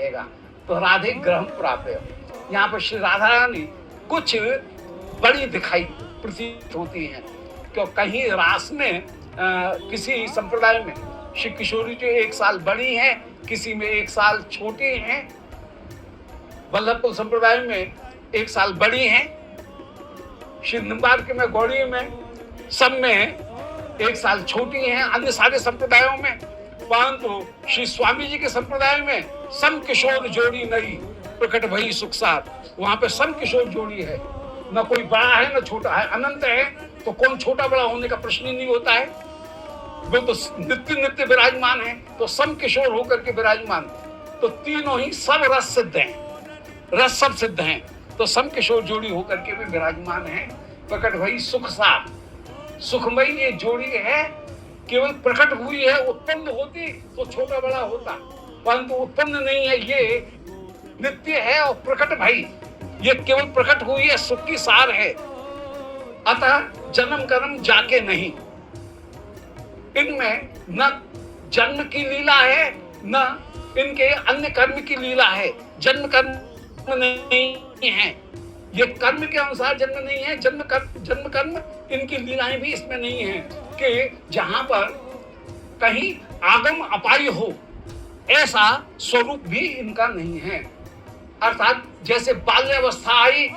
रहेगा। तो राधे ग्रह प्राप्य, यहाँ पर श्री राधा रानी कुछ बड़ी दिखाई प्रतीत होती हैं। क्यों कहीं रास में किसी संप्रदाय में श्री किशोरी जी 1 साल बड़ी हैं, किसी में 1 साल छोटी हैं। वल्लभकुल संप्रदाय में 1 साल बड़ी हैं, श्री निम्बार्क में गौड़ी में सब में 1 साल छोटी हैं, अन्य सारे संप्रदायों में। परंतु श्री स्वामी जी के संप्रदाय में सम किशोर जोड़ी नई प्रकट भई सुखसार, वहां पे सम किशोर जोड़ी है, न कोई बड़ा है न छोटा है, अनंत है। तो कौन छोटा बड़ा होने का प्रश्न ही नहीं होता है, वो तो नित्य नित्य विराजमान है, तो सम किशोर होकर के विराजमान। तो तीनों ही सब रस सिद्ध हैं, रस सब सिद्ध हैं, तो सम किशोर जोड़ी होकर के भी विराजमान है। प्रकट भई सुखसार, सुखमयी ये जोड़ी है, केवल प्रकट हुई है। उत्पन्न होती तो छोटा बड़ा होता, परंतु उत्पन्न नहीं है, ये नित्य है। और प्रकट भाई ये केवल प्रकट हुई है, सुख की सार है। अतः जन्म कर्म जाके नहीं, इनमें न जन्म की लीला है न इनके अन्य कर्म की लीला है। जन्म कर्म नहीं है, ये कर्म के अनुसार जन्म नहीं है। जन्म कर्म इनकी लीलाएं भी इसमें नहीं है कि जहां पर कहीं आगम अपाई हो, ऐसा स्वरूप भी इनका नहीं है। अर्थात जैसे बाल्यावस्था आई,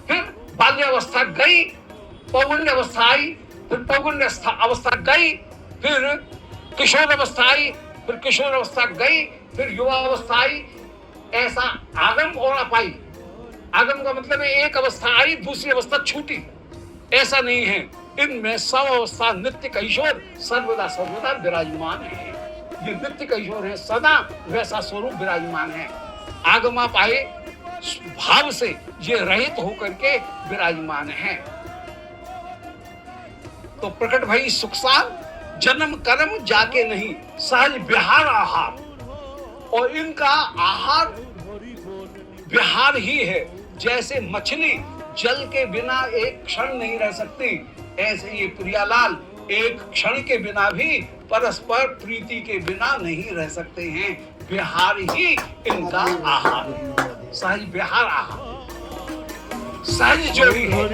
फिर बाल्यावस्था गई, पौगण्य अवस्था आई, फिर पौगण्य अवस्था गई, फिर किशोर अवस्था आई, फिर किशोर अवस्था गई, फिर युवा अवस्था आई। ऐसा आगम और अपाई, आगम का मतलब है एक अवस्था आई दूसरी अवस्था छूटी, ऐसा नहीं है। इनमें सब अवस्था नित्य किशोर सर्वदा सर्वदा विराजमान है। ये नित्य किशोर है, सदा वैसा स्वरूप विराजमान है। आगमा पाए भाव से ये रहित होकर के विराजमान है। तो प्रकट भई सुखसार, जन्म कर्म जाके नहीं, सहज विहार आहार। और इनका आहार विहार ही है। जैसे मछली जल के बिना एक क्षण नहीं रह सकती, ऐसे ये प्रियालाल एक क्षण के बिना भी परस्पर प्रीति के बिना नहीं रह सकते हैं। विहार ही इनका आहार, सहज विहार आहार, सहज जोड़ी है।